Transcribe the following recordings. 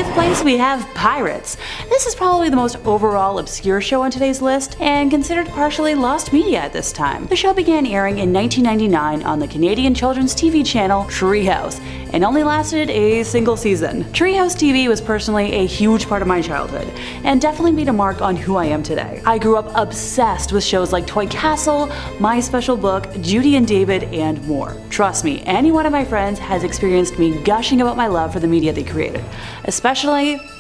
5th place, we have Pirates. This is probably the most overall obscure show on today's list, and considered partially lost media at this time. The show began airing in 1999 on the Canadian children's TV channel Treehouse, and only lasted a single season. Treehouse TV was personally a huge part of my childhood, and definitely made a mark on who I am today. I grew up obsessed with shows like Toy Castle, My Special Book, Judy and David, and more. Trust me, any one of my friends has experienced me gushing about my love for the media they created, especially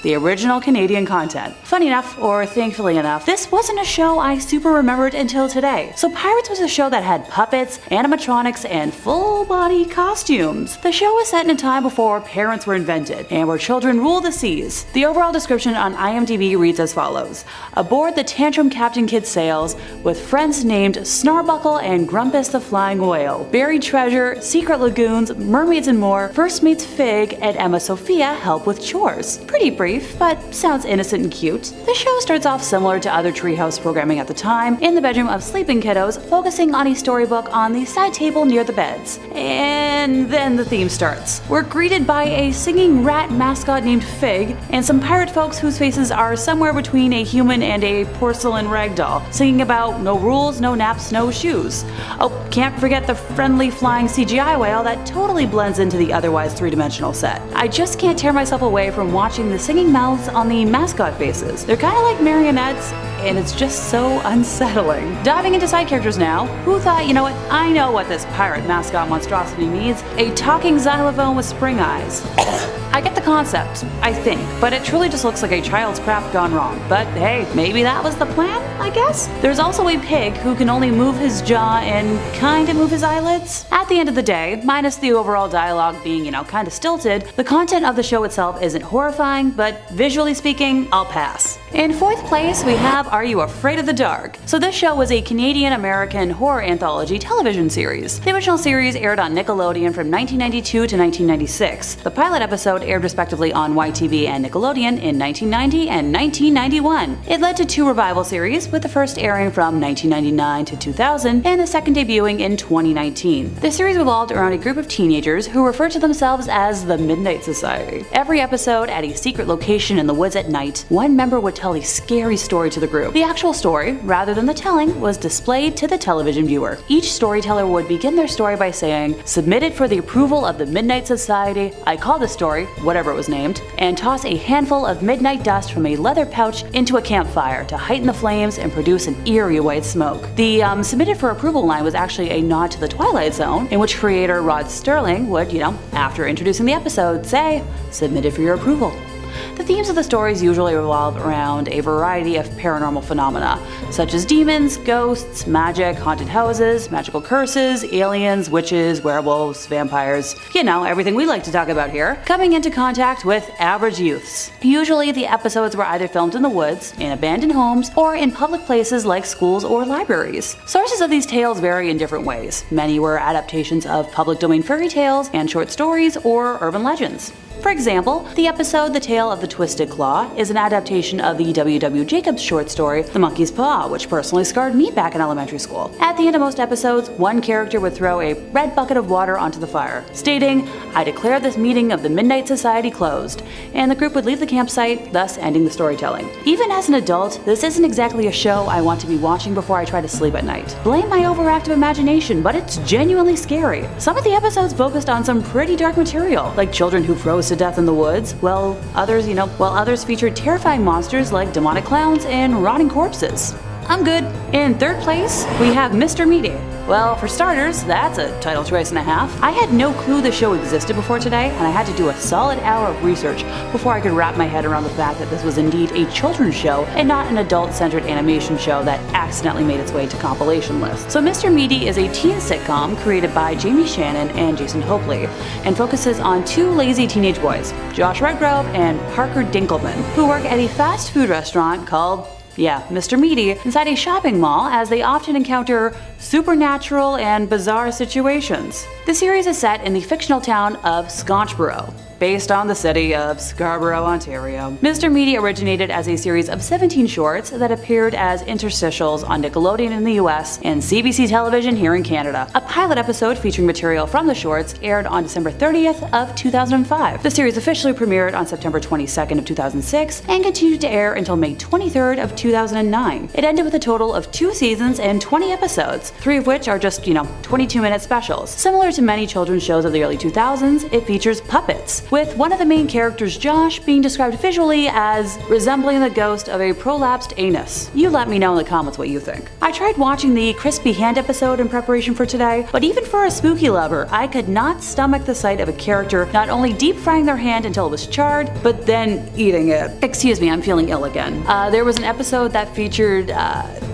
the original Canadian content. Funny enough, or thankfully enough, this wasn't a show I super remembered until today. So Pirates was a show that had puppets, animatronics, and full-body costumes. The show was set in a time before parents were invented, and where children rule the seas. The overall description on IMDb reads as follows: aboard the Tantrum Captain Kidd sails, with friends named Snarbuckle and Grumpus the Flying Whale, buried treasure, secret lagoons, mermaids and more, first meets Fig and Emma Sophia help with chores. Pretty brief, but sounds innocent and cute. The show starts off similar to other Treehouse programming at the time, in the bedroom of sleeping kiddos, focusing on a storybook on the side table near the beds. And then the theme starts. We're greeted by a singing rat mascot named Fig, and some pirate folks whose faces are somewhere between a human and a porcelain ragdoll, singing about no rules, no naps, no shoes. Oh, can't forget the friendly flying CGI whale that totally blends into the otherwise three-dimensional set. I just can't tear myself away from watching the singing mouths on the mascot faces. They're kinda like marionettes, and it's just so unsettling. Diving into side characters now, who thought, you know what, I know what this pirate mascot monstrosity needs: a talking xylophone with spring eyes. I get the concept, I think, but it truly just looks like a child's craft gone wrong. But hey, maybe that was the plan, I guess? There's also a pig who can only move his jaw and kinda move his eyelids. At the end of the day, minus the overall dialogue being, kinda stilted, the content of the show itself isn't horrifying, but visually speaking, I'll pass. In 4th place, we have Are You Afraid of the Dark? So this show was a Canadian-American horror anthology television series. The original series aired on Nickelodeon from 1992 to 1996. The pilot episode aired respectively on YTV and Nickelodeon in 1990 and 1991. It led to 2 revival series, with the first airing from 1999 to 2000 and the second debuting in 2019. The series revolved around a group of teenagers who referred to themselves as the Midnight Society. Every episode, at a secret location in the woods at night, one member would tell a scary story to the group. The actual story, rather than the telling, was displayed to the television viewer. Each storyteller would begin their story by saying, "Submitted for the approval of the Midnight Society, I call this story," whatever it was named, and toss a handful of midnight dust from a leather pouch into a campfire to heighten the flames and produce an eerie white smoke. The submitted for approval line was actually a nod to the Twilight Zone, in which creator Rod Sterling would, after introducing the episode, say, "Submitted for your approval." The themes of the stories usually revolve around a variety of paranormal phenomena, such as demons, ghosts, magic, haunted houses, magical curses, aliens, witches, werewolves, vampires, everything we like to talk about here, coming into contact with average youths. Usually the episodes were either filmed in the woods, in abandoned homes, or in public places like schools or libraries. Sources of these tales vary in different ways. Many were adaptations of public domain fairy tales and short stories or urban legends. For example, the episode The Tale of the Twisted Claw is an adaptation of the W.W. Jacobs short story The Monkey's Paw, which personally scarred me back in elementary school. At the end of most episodes, one character would throw a red bucket of water onto the fire, stating, "I declare this meeting of the Midnight Society closed," and the group would leave the campsite, thus ending the storytelling. Even as an adult, this isn't exactly a show I want to be watching before I try to sleep at night. Blame my overactive imagination, but it's genuinely scary. Some of the episodes focused on some pretty dark material, like children who froze to death in the woods, while others featured terrifying monsters like demonic clowns and rotting corpses. I'm good. In 3rd place, we have Mr. Meaty. Well, for starters, that's a title choice and a half. I had no clue the show existed before today, and I had to do a solid hour of research before I could wrap my head around the fact that this was indeed a children's show and not an adult-centered animation show that accidentally made its way to compilation lists. So Mr. Meaty is a teen sitcom created by Jamie Shannon and Jason Hopley, and focuses on 2 lazy teenage boys, Josh Redgrove and Parker Dinkelman, who work at a fast food restaurant called Mr. Meaty, inside a shopping mall, as they often encounter supernatural and bizarre situations. The series is set in the fictional town of Scotchboro. based on the city of Scarborough, Ontario. Mr. Media originated as a series of 17 shorts that appeared as interstitials on Nickelodeon in the US and CBC Television here in Canada. A pilot episode featuring material from the shorts aired on December 30th of 2005. The series officially premiered on September 22nd of 2006 and continued to air until May 23rd of 2009. It ended with a total of 2 seasons and 20 episodes, 3 of which are just, 22-minute specials. Similar to many children's shows of the early 2000s, it features puppets, with one of the main characters, Josh, being described visually as resembling the ghost of a prolapsed anus. You let me know in the comments what you think. I tried watching the Crispy Hand episode in preparation for today, but even for a spooky lover, I could not stomach the sight of a character not only deep frying their hand until it was charred, but then eating it. Excuse me, I'm feeling ill again. There was an episode that featured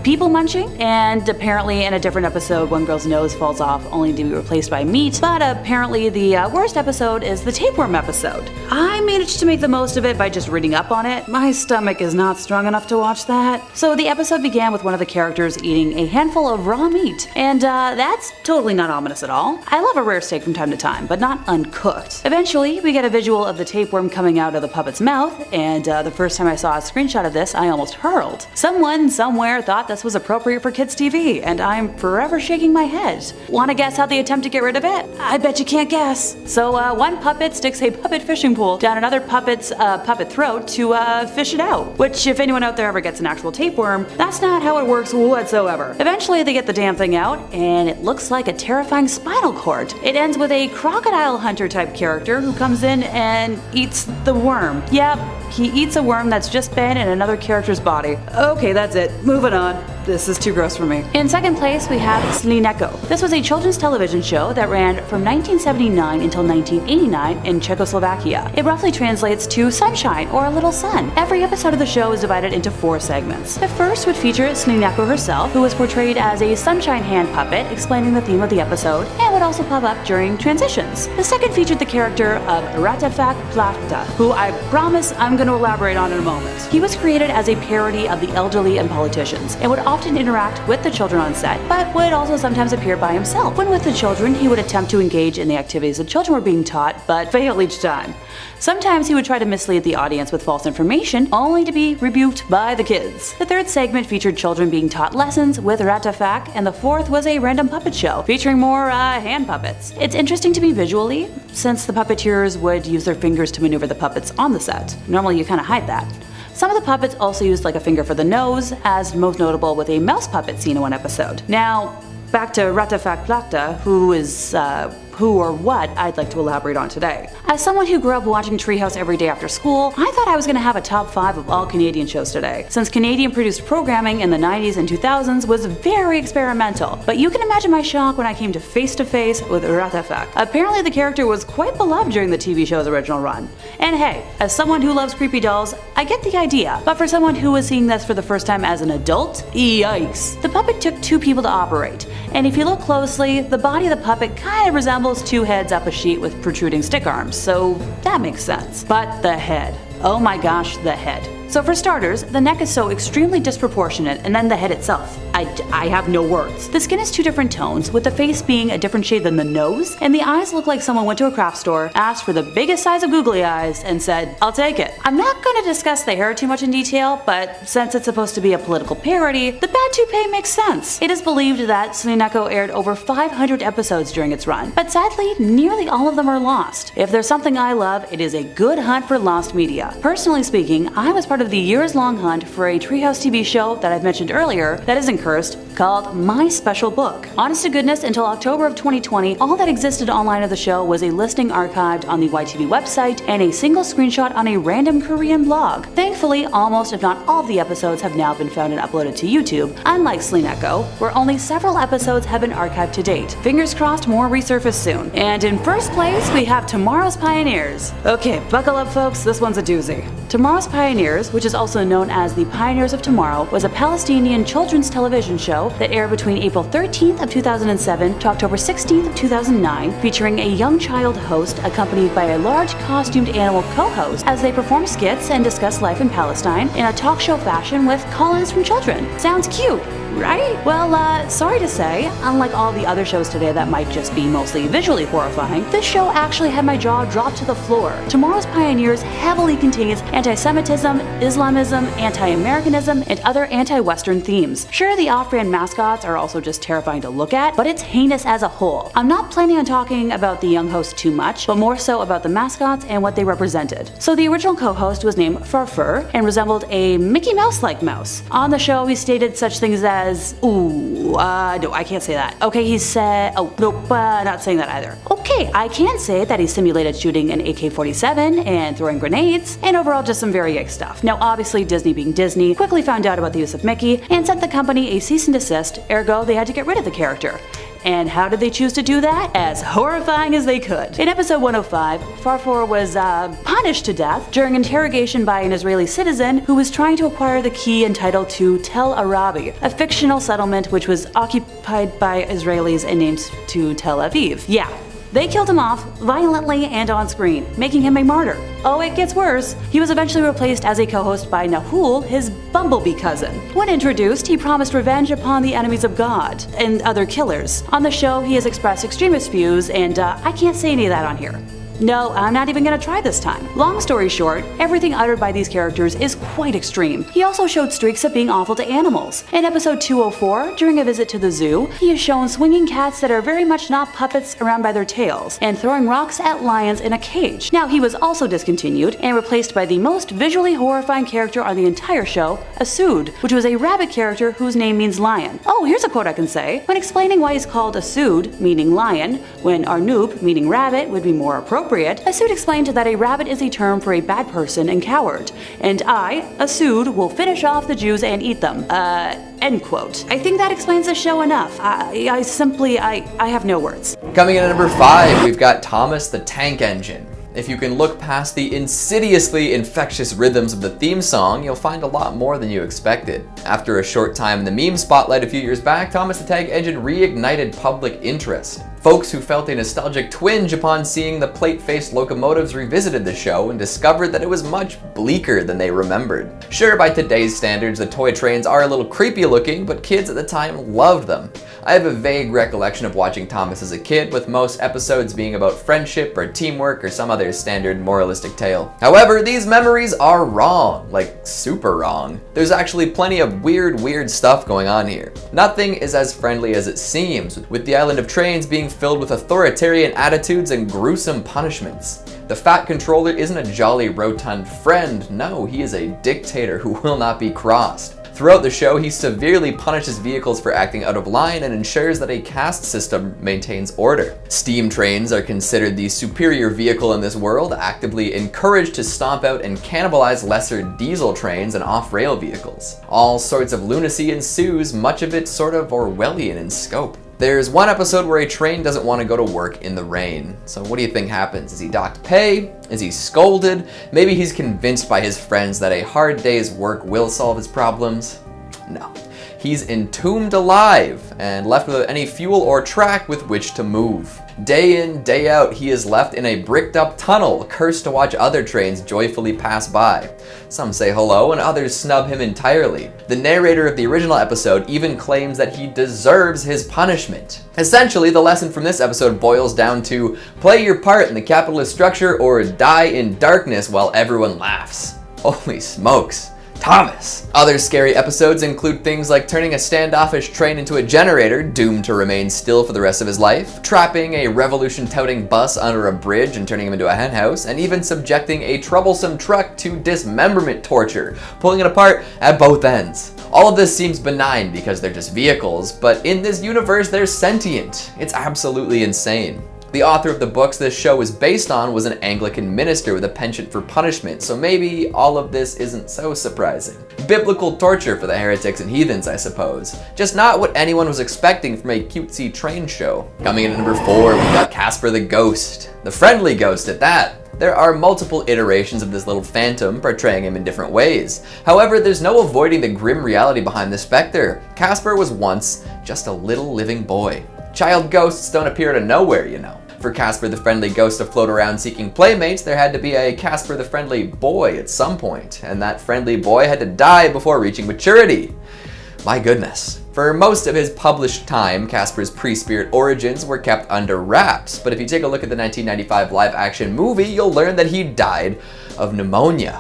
people munching, and apparently in a different episode, one girl's nose falls off only to be replaced by meat, but apparently the worst episode is the tapeworm episode. I managed to make the most of it by just reading up on it. My stomach is not strong enough to watch that. So the episode began with one of the characters eating a handful of raw meat, and that's totally not ominous at all. I love a rare steak from time to time, but not uncooked. Eventually, we get a visual of the tapeworm coming out of the puppet's mouth, and the first time I saw a screenshot of this, I almost hurled. Someone somewhere thought this was appropriate for kids TV, and I'm forever shaking my head. Wanna guess how they attempt to get rid of it? I bet you can't guess. So one puppet sticks a puppet fishing pole down another puppet's puppet throat to fish it out. Which, if anyone out there ever gets an actual tapeworm, that's not how it works whatsoever. Eventually they get the damn thing out, and it looks like a terrifying spinal cord. It ends with a crocodile hunter type character who comes in and eats the worm. Yep, he eats a worm that's just been in another character's body. Okay, that's it. Moving on. This is too gross for me. In second place, we have SLCO. This was a children's television show that ran from 1979 until 1989 in Czechoslovakia. It roughly translates to sunshine or a little sun. Every episode of the show is divided into 4 segments. The first would feature SLCO herself, who was portrayed as a sunshine hand puppet explaining the theme of the episode, and would also pop up during transitions. The second featured the character of Ratafak Plachta, who I promise I'm going to elaborate on in a moment. He was created as a parody of the elderly and politicians, and would often interact with the children on set, but would also sometimes appear by himself. When with the children, he would attempt to engage in the activities the children were being taught, but fail each time. Sometimes he would try to mislead the audience with false information, only to be rebuked by the kids. The third segment featured children being taught lessons with Ratafak, and the fourth was a random puppet show, featuring more hand puppets. It's interesting to me visually, since the puppeteers would use their fingers to maneuver the puppets on the set. Normally you kind of hide that. Some of the puppets also used like a finger for the nose, as most notable with a mouse puppet seen in one episode. Now, back to Ratafak Plachta, who is who or what I'd like to elaborate on today. As someone who grew up watching Treehouse every day after school, I thought I was going to have a top 5 of all Canadian shows today, since Canadian produced programming in the 90s and 2000s was very experimental. But you can imagine my shock when I came to face with Ratafak. Apparently the character was quite beloved during the TV show's original run. And hey, as someone who loves creepy dolls, I get the idea, but for someone who was seeing this for the first time as an adult, yikes. The puppet took 2 people to operate, and if you look closely, the body of the puppet kind of resembles 2 heads up a sheet with protruding stick arms, so that makes sense. But the head. Oh my gosh, the head. So for starters, the neck is so extremely disproportionate, and then the head itself. I have no words. The skin is 2 different tones, with the face being a different shade than the nose, and the eyes look like someone went to a craft store, asked for the biggest size of googly eyes, and said, "I'll take it." I'm not going to discuss the hair too much in detail, but since it's supposed to be a political parody, the bad toupee makes sense. It is believed that SLCO aired over 500 episodes during its run, but sadly, nearly all of them are lost. If there's something I love, it is a good hunt for lost media. Personally speaking, I was part of the years-long hunt for a Treehouse TV show that I've mentioned earlier that isn't cursed, called My Special Book. Honest to goodness, until October of 2020, all that existed online of the show was a listing archived on the YTV website and a single screenshot on a random Korean blog. Thankfully, almost if not all of the episodes have now been found and uploaded to YouTube, unlike SLCO, where only several episodes have been archived to date. Fingers crossed more resurface soon. And in first place, we have Tomorrow's Pioneers. Okay, buckle up folks, this one's a doozy. Tomorrow's Pioneers, which is also known as The Pioneers of Tomorrow, was a Palestinian children's television show that aired between April 13th of 2007 to October 16th of 2009, featuring a young child host accompanied by a large costumed animal co-host as they perform skits and discuss life in Palestine in a talk show fashion with call-ins from children. Sounds cute, right? Well, sorry to say, unlike all the other shows today that might just be mostly visually horrifying, this show actually had my jaw drop to the floor. Tomorrow's Pioneers heavily contains anti-Semitism, Islamism, anti-Americanism, and other anti-Western themes. Sure, the off-brand mascots are also just terrifying to look at, but it's heinous as a whole. I'm not planning on talking about the young host too much, but more so about the mascots and what they represented. So the original co-host was named Farfur and resembled a Mickey Mouse-like mouse. On the show, he stated such things as, no, I can't say that. Okay, he said, not saying that either. Okay, I can say that he simulated shooting an AK-47 and throwing grenades, and overall just some very yikes stuff. Now obviously Disney being Disney, quickly found out about the use of Mickey and sent the company a cease and desist, ergo they had to get rid of the character. And how did they choose to do that? As horrifying as they could. In episode 105, Farfur was punished to death during interrogation by an Israeli citizen who was trying to acquire the key entitled to Tel Arabi, a fictional settlement which was occupied by Israelis and named to Tel Aviv. Yeah. They killed him off violently and on screen, making him a martyr. Oh, it gets worse. He was eventually replaced as a co-host by Nahul, his bumblebee cousin. When introduced, he promised revenge upon the enemies of God and other killers. On the show, he has expressed extremist views, and I can't say any of that on here. No, I'm not even gonna try this time. Long story short, everything uttered by these characters is quite extreme. He also showed streaks of being awful to animals. In episode 204, during a visit to the zoo, he is shown swinging cats that are very much not puppets around by their tails, and throwing rocks at lions in a cage. Now, he was also discontinued and replaced by the most visually horrifying character on the entire show, Asud, which was a rabbit character whose name means lion. Oh, here's a quote I can say. When explaining why he's called Asud, meaning lion, when Arnoob, meaning rabbit, would be more appropriate, Asud explained that a rabbit is a term for a bad person and coward, and I, Asud, will finish off the Jews and eat them. End quote. I think that explains the show enough. I have no words. Coming in at number 5, we've got Thomas the Tank Engine. If you can look past the insidiously infectious rhythms of the theme song, you'll find a lot more than you expected. After a short time in the meme spotlight a few years back, Thomas the Tank Engine reignited public interest. Folks who felt a nostalgic twinge upon seeing the plate-faced locomotives revisited the show and discovered that it was much bleaker than they remembered. Sure, by today's standards, the toy trains are a little creepy looking, but kids at the time loved them. I have a vague recollection of watching Thomas as a kid, with most episodes being about friendship or teamwork or some other standard moralistic tale. However, these memories are wrong, like super wrong. There's actually plenty of weird stuff going on here. Nothing is as friendly as it seems, with the island of trains being filled with authoritarian attitudes and gruesome punishments. The Fat Controller isn't a jolly rotund friend, no, he is a dictator who will not be crossed. Throughout the show, he severely punishes vehicles for acting out of line and ensures that a caste system maintains order. Steam trains are considered the superior vehicle in this world, actively encouraged to stomp out and cannibalize lesser diesel trains and off-rail vehicles. All sorts of lunacy ensues, much of it sort of Orwellian in scope. There's one episode where a train doesn't want to go to work in the rain. So what do you think happens? Is he docked pay? Is he scolded? Maybe he's convinced by his friends that a hard day's work will solve his problems? No. He's entombed alive and left without any fuel or track with which to move. Day in, day out, he is left in a bricked up tunnel, cursed to watch other trains joyfully pass by. Some say hello and others snub him entirely. The narrator of the original episode even claims that he deserves his punishment. Essentially, the lesson from this episode boils down to play your part in the capitalist structure or die in darkness while everyone laughs. Holy smokes. Thomas! Other scary episodes include things like turning a standoffish train into a generator, doomed to remain still for the rest of his life, trapping a revolution-touting bus under a bridge and turning him into a henhouse, and even subjecting a troublesome truck to dismemberment torture, pulling it apart at both ends. All of this seems benign because they're just vehicles, but in this universe they're sentient. It's absolutely insane. The author of the books this show is based on was an Anglican minister with a penchant for punishment, so maybe all of this isn't so surprising. Biblical torture for the heretics and heathens, I suppose. Just not what anyone was expecting from a cutesy train show. Coming in at number 4, we got Casper the Ghost. The friendly ghost at that. There are multiple iterations of this little phantom, portraying him in different ways. However, there's no avoiding the grim reality behind the specter. Casper was once just a little living boy. Child ghosts don't appear out of nowhere, you know. For Casper the Friendly Ghost to float around seeking playmates, there had to be a Casper the Friendly Boy at some point, and that friendly boy had to die before reaching maturity. My goodness. For most of his published time, Casper's pre-spirit origins were kept under wraps, but if you take a look at the 1995 live-action movie, you'll learn that he died of pneumonia.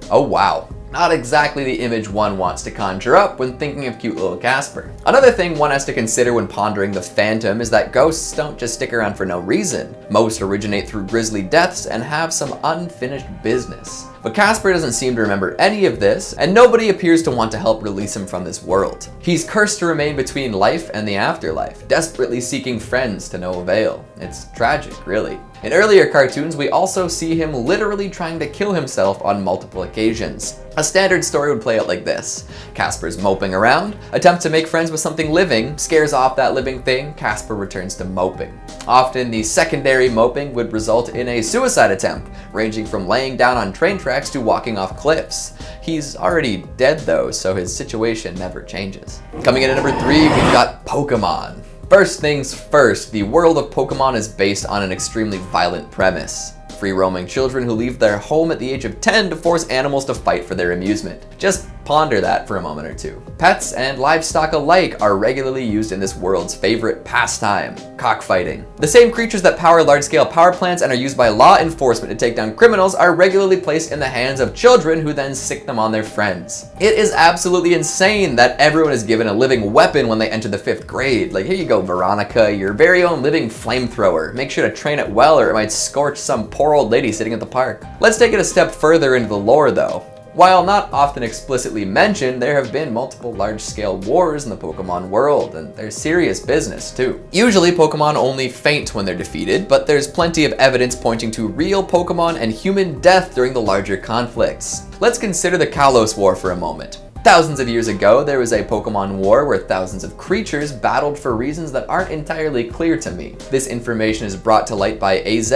Oh wow. Not exactly the image one wants to conjure up when thinking of cute little Casper. Another thing one has to consider when pondering the Phantom is that ghosts don't just stick around for no reason. Most originate through grisly deaths and have some unfinished business. But Casper doesn't seem to remember any of this, and nobody appears to want to help release him from this world. He's cursed to remain between life and the afterlife, desperately seeking friends to no avail. It's tragic, really. In earlier cartoons, we also see him literally trying to kill himself on multiple occasions. A standard story would play out like this. Casper's moping around, attempts to make friends with something living, scares off that living thing, Casper returns to moping. Often the secondary moping would result in a suicide attempt, ranging from laying down on train tracks to walking off cliffs. He's already dead though, so his situation never changes. Coming in at number 3, we've got Pokemon. First things first, the world of Pokemon is based on an extremely violent premise. Free-roaming children who leave their home at the age of 10 to force animals to fight for their amusement. Just ponder that for a moment or two. Pets and livestock alike are regularly used in this world's favorite pastime, cockfighting. The same creatures that power large-scale power plants and are used by law enforcement to take down criminals are regularly placed in the hands of children who then sick them on their friends. It is absolutely insane that everyone is given a living weapon when they enter the 5th grade. Like, here you go, Veronica, your very own living flamethrower. Make sure to train it well or it might scorch some poor old lady sitting at the park. Let's take it a step further into the lore though. While not often explicitly mentioned, there have been multiple large-scale wars in the Pokemon world, and they're serious business too. Usually Pokemon only faint when they're defeated, but there's plenty of evidence pointing to real Pokemon and human death during the larger conflicts. Let's consider the Kalos War for a moment. Thousands of years ago, there was a Pokemon war where thousands of creatures battled for reasons that aren't entirely clear to me. This information is brought to light by AZ,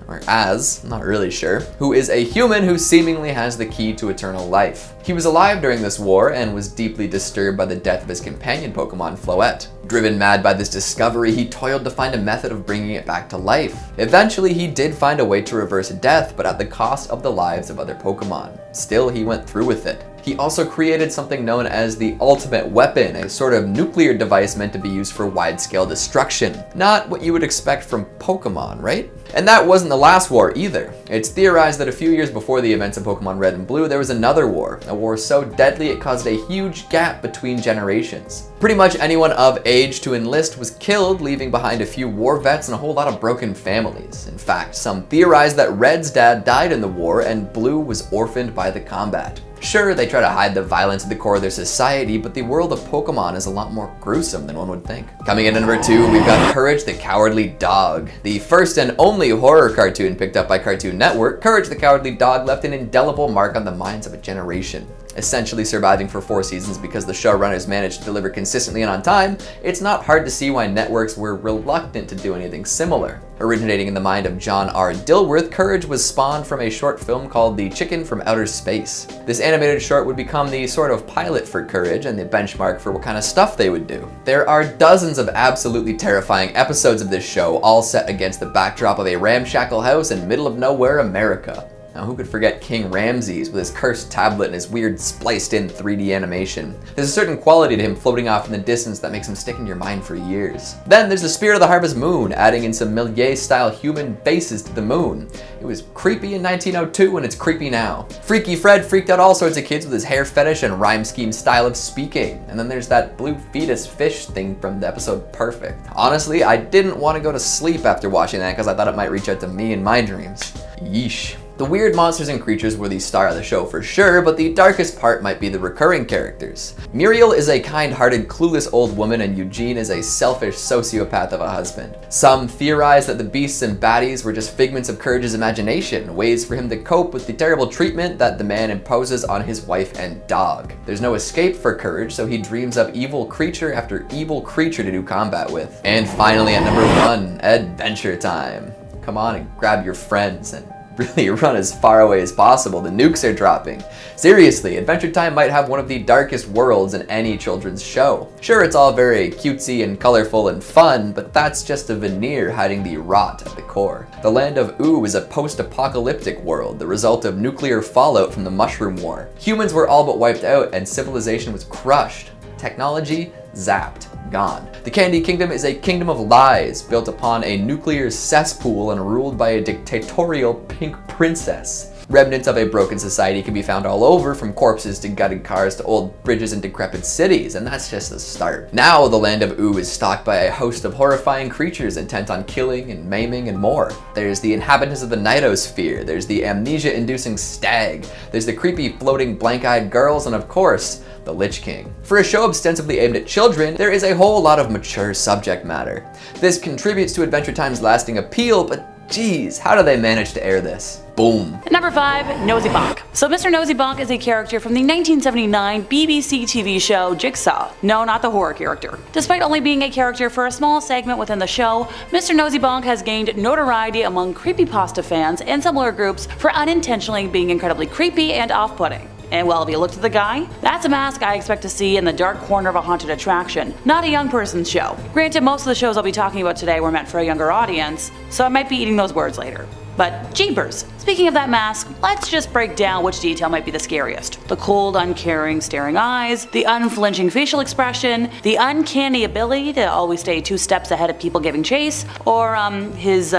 or Az, not really sure, who is a human who seemingly has the key to eternal life. He was alive during this war and was deeply disturbed by the death of his companion Pokemon, Floette. Driven mad by this discovery, he toiled to find a method of bringing it back to life. Eventually, he did find a way to reverse death, but at the cost of the lives of other Pokemon. Still, he went through with it. He also created something known as the Ultimate Weapon, a sort of nuclear device meant to be used for wide-scale destruction. Not what you would expect from Pokemon, right? And that wasn't the last war either. It's theorized that a few years before the events of Pokemon Red and Blue, there was another war. A war so deadly it caused a huge gap between generations. Pretty much anyone of age to enlist was killed, leaving behind a few war vets and a whole lot of broken families. In fact, some theorize that Red's dad died in the war and Blue was orphaned by the combat. Sure, they try to hide the violence at the core of their society, but the world of Pokemon is a lot more gruesome than one would think. Coming in at number 2, we've got Courage the Cowardly Dog. The first and only horror cartoon picked up by Cartoon Network, Courage the Cowardly Dog left an indelible mark on the minds of a generation. Essentially surviving for 4 seasons because the showrunners managed to deliver consistently and on time, it's not hard to see why networks were reluctant to do anything similar. Originating in the mind of John R. Dilworth, Courage was spawned from a short film called The Chicken from Outer Space. This animated short would become the sort of pilot for Courage and the benchmark for what kind of stuff they would do. There are dozens of absolutely terrifying episodes of this show, all set against the backdrop of a ramshackle house in middle of nowhere America. Now, who could forget King Ramses with his cursed tablet and his weird spliced-in 3D animation? There's a certain quality to him floating off in the distance that makes him stick in your mind for years. Then there's the Spirit of the Harvest Moon, adding in some Méliès-style human faces to the moon. It was creepy in 1902 and it's creepy now. Freaky Fred freaked out all sorts of kids with his hair fetish and rhyme scheme style of speaking. And then there's that blue fetus fish thing from the episode Perfect. Honestly, I didn't want to go to sleep after watching that because I thought it might reach out to me in my dreams. Yeesh. The weird monsters and creatures were the star of the show for sure, but the darkest part might be the recurring characters. Muriel is a kind-hearted, clueless old woman, and Eugene is a selfish sociopath of a husband. Some theorize that the beasts and baddies were just figments of Courage's imagination, ways for him to cope with the terrible treatment that the man imposes on his wife and dog. There's no escape for Courage, so he dreams up evil creature after evil creature to do combat with. And finally, at number 1, Adventure Time. Come on and grab your friends and really run as far away as possible. The nukes are dropping. Seriously, Adventure Time might have one of the darkest worlds in any children's show. Sure, it's all very cutesy and colorful and fun, but that's just a veneer hiding the rot at the core. The land of Ooh is a post-apocalyptic world, the result of nuclear fallout from the Mushroom War. Humans were all but wiped out and civilization was crushed. Technology, zapped, gone. The Candy Kingdom is a kingdom of lies built upon a nuclear cesspool and ruled by a dictatorial pink princess. Remnants of a broken society can be found all over, from corpses to gutted cars to old bridges and decrepit cities, and that's just the start. Now the land of Ooh is stalked by a host of horrifying creatures intent on killing and maiming and more. There's the inhabitants of the Nightosphere, there's the amnesia-inducing stag, there's the creepy floating blank-eyed girls, and of course, the Lich King. For a show ostensibly aimed at children, there is a whole lot of mature subject matter. This contributes to Adventure Time's lasting appeal, but geez, how do they manage to air this? Boom. Number 5, Nosy Bon. So Mr. Nosy Bon is a character from the 1979 BBC TV show Jigsaw. No, not the horror character. Despite only being a character for a small segment within the show, Mr. Nosy Bon has gained notoriety among creepypasta fans and similar groups for unintentionally being incredibly creepy and off-putting. And well, if you looked at the guy, that's a mask I expect to see in the dark corner of a haunted attraction, not a young person's show. Granted, most of the shows I'll be talking about today were meant for a younger audience, so I might be eating those words later. But jeepers! Speaking of that mask, let's just break down which detail might be the scariest. The cold, uncaring, staring eyes, the unflinching facial expression, the uncanny ability to always stay 2 steps ahead of people giving chase, or his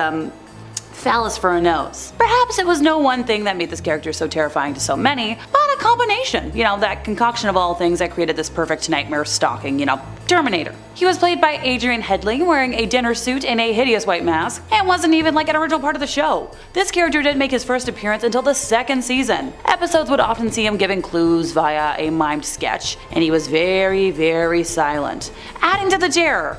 phallus for a nose. Perhaps it was no one thing that made this character so terrifying to so many, but a combination. That concoction of all things that created this perfect nightmare stalking, Terminator. He was played by Adrian Headley, wearing a dinner suit and a hideous white mask, and wasn't even like an original part of the show. This character didn't make his first appearance until the 2nd season. Episodes would often see him giving clues via a mimed sketch, and he was very, very silent, adding to the terror.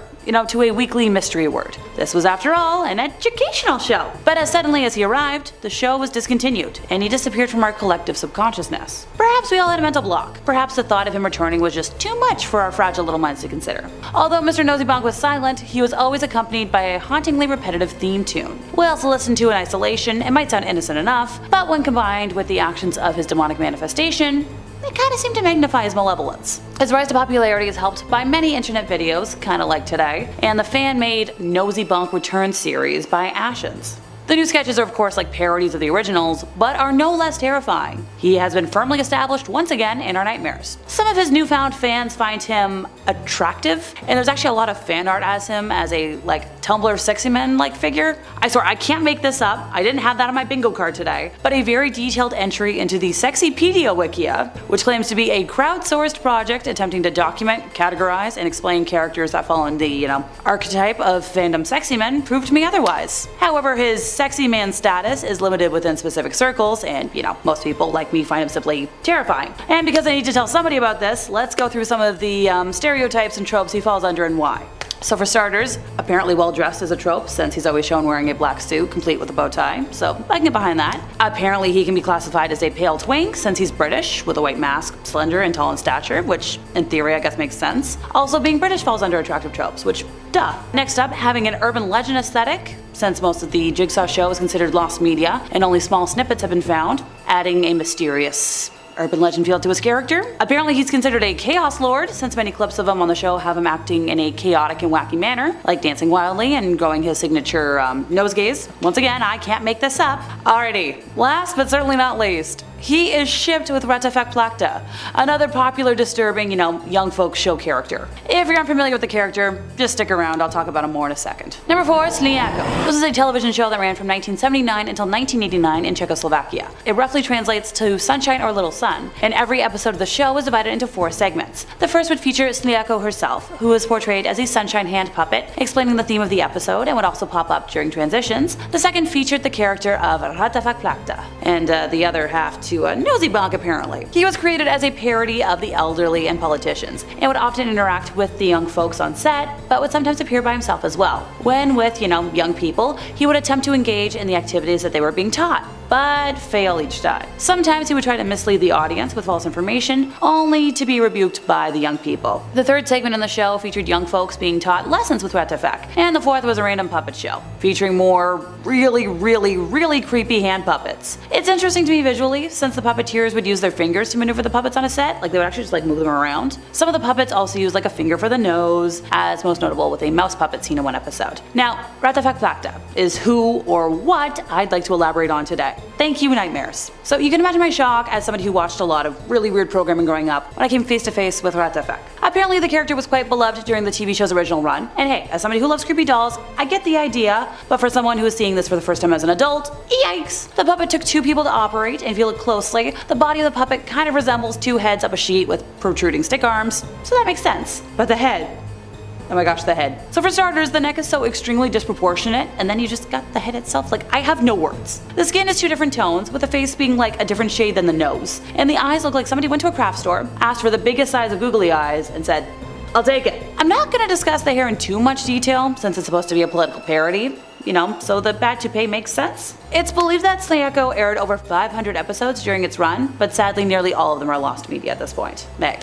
To a weekly mystery word. This was, after all, an educational show. But as suddenly as he arrived, the show was discontinued, and he disappeared from our collective subconsciousness. Perhaps we all had a mental block. Perhaps the thought of him returning was just too much for our fragile little minds to consider. Although Mr. Nosy Bon was silent, he was always accompanied by a hauntingly repetitive theme tune. Well, to listen to in isolation, it might sound innocent enough, but when combined with the actions of his demonic manifestation, they kinda seem to magnify his malevolence. His rise to popularity is helped by many internet videos, kinda like today, and the fan-made Nosy Bon Return series by Ashens. The new sketches are of course like parodies of the originals, but are no less terrifying. He has been firmly established once again in our nightmares. Some of his newfound fans find him attractive, and there's actually a lot of fan art as him as a Tumblr sexy men figure. I swear I can't make this up, I didn't have that on my bingo card today, but a very detailed entry into the Sexypedia Wikia, which claims to be a crowdsourced project attempting to document, categorize, and explain characters that fall in the, archetype of fandom sexy men, proved to me otherwise. However, his sexy man status is limited within specific circles, and most people like me find him simply terrifying. And because I need to tell somebody about this, let's go through some of the stereotypes and tropes he falls under and why. So for starters, apparently well dressed is a trope, since he's always shown wearing a black suit complete with a bow tie, so I can get behind that. Apparently he can be classified as a pale twink, since he's British, with a white mask, slender and tall in stature, which in theory I guess makes sense. Also, being British falls under attractive tropes, which duh. Next up, having an urban legend aesthetic, since most of the Jigsaw show is considered lost media and only small snippets have been found, adding a mysterious urban legend feel to his character. Apparently he's considered a chaos lord, since many clips of him on the show have him acting in a chaotic and wacky manner, like dancing wildly and growing his signature nosegays. Once again, I can't make this up. Alrighty, last but certainly not least, he is shipped with Ratafak Plakta, another popular disturbing, young folks show character. If you're unfamiliar with the character, just stick around, I'll talk about him more in a second. Number 4, SLCO. This is a television show that ran from 1979 until 1989 in Czechoslovakia. It roughly translates to Sunshine or Little Sun, and every episode of the show was divided into 4 segments. The first would feature SLCO herself, who was portrayed as a sunshine hand puppet, explaining the theme of the episode and would also pop up during transitions. The second featured the character of Ratafak Plakta, and the other half to Nosy Bon apparently. He was created as a parody of the elderly and politicians, and would often interact with the young folks on set, but would sometimes appear by himself as well. When with, young people, he would attempt to engage in the activities that they were being taught, but fail each time. Sometimes he would try to mislead the audience with false information, only to be rebuked by the young people. The third segment in the show featured young folks being taught lessons with Ratafak, and the fourth was a random puppet show, featuring more really creepy hand puppets. It's interesting to me visually, since the puppeteers would use their fingers to maneuver the puppets on a set, they would actually just move them around. Some of the puppets also use a finger for the nose, as most notable with a mouse puppet seen in one episode. Now, Ratafak Plakta is who or what I'd like to elaborate on today. thank you nightmares. So you can imagine my shock as somebody who watched a lot of really weird programming growing up when I came face to face with Ratafek. Apparently the character was quite beloved during the TV show's original run, and hey, as somebody who loves creepy dolls, I get the idea, but for someone who is seeing this for the first time as an adult, yikes! The puppet took 2 people to operate, and if you look closely, the body of the puppet kind of resembles 2 heads up a sheet with protruding stick arms, so that makes sense. But the head, oh my gosh, the head. So for starters, the neck is so extremely disproportionate, and then you just got the head itself. Like, I have no words. The skin is 2 different tones, with the face being like a different shade than the nose. And the eyes look like somebody went to a craft store, asked for the biggest size of googly eyes, and said, I'll take it. I'm not gonna discuss the hair in too much detail, since it's supposed to be a political parody, so the bad toupee makes sense. It's believed that SLCO aired over 500 episodes during its run, but sadly nearly all of them are lost media at this point. Hey,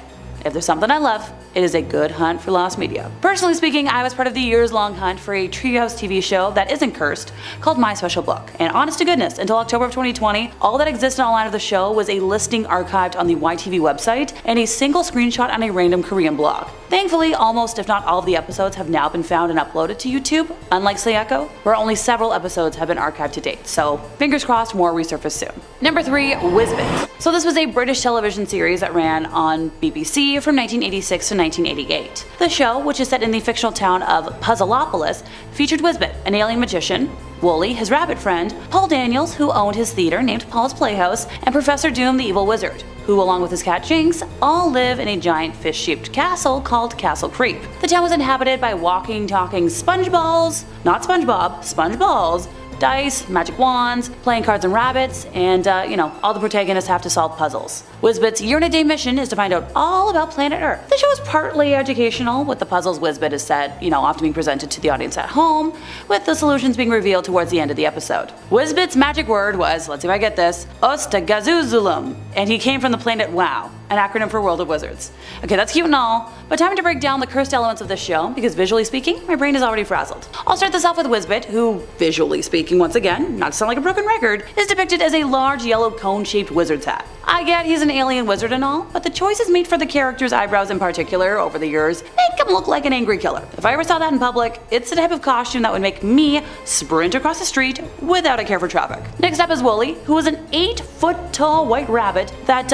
if there's something I love, it is a good hunt for lost media. Personally speaking, I was part of the years-long hunt for a Treehouse TV show that isn't cursed, called My Special Book. And honest to goodness, until October of 2020, all that existed online of the show was a listing archived on the YTV website and a single screenshot on a random Korean blog. Thankfully, almost if not all of the episodes have now been found and uploaded to YouTube, unlike SLCO, where only several episodes have been archived to date, so fingers crossed more resurface soon. Number 3, Whizbit. So this was a British television series that ran on BBC from 1986 to 1988. The show, which is set in the fictional town of Puzzleopolis, featured Whizbit, an alien magician, Wooly, his rabbit friend, Paul Daniels, who owned his theater named Paul's Playhouse, and Professor Doom, the evil wizard, who, along with his cat Jinx, all live in a giant fish-shaped castle called Castle Creep. The town was inhabited by walking, talking sponge balls, not SpongeBob, sponge balls, dice, magic wands, playing cards and rabbits, and all the protagonists have to solve puzzles. Whizbit's year-in-a-day mission is to find out all about planet Earth. The show is partly educational, with the puzzles Whizbit is said, often being presented to the audience at home, with the solutions being revealed towards the end of the episode. Whizbit's magic word was, let's see if I get this, Ostagazuzulum, and he came from the planet WoW, an acronym for World of Wizards. Okay, that's cute and all, but time to break down the cursed elements of this show, because visually speaking, my brain is already frazzled. I'll start this off with Whizbit, who, visually speaking once again, not to sound like a broken record, is depicted as a large yellow cone-shaped wizard's hat. I get he's an alien wizard and all, but the choices made for the character's eyebrows in particular over the years make him look like an angry killer. If I ever saw that in public, it's the type of costume that would make me sprint across the street without a care for traffic. Next up is Wooly, who is an 8-foot tall white rabbit that,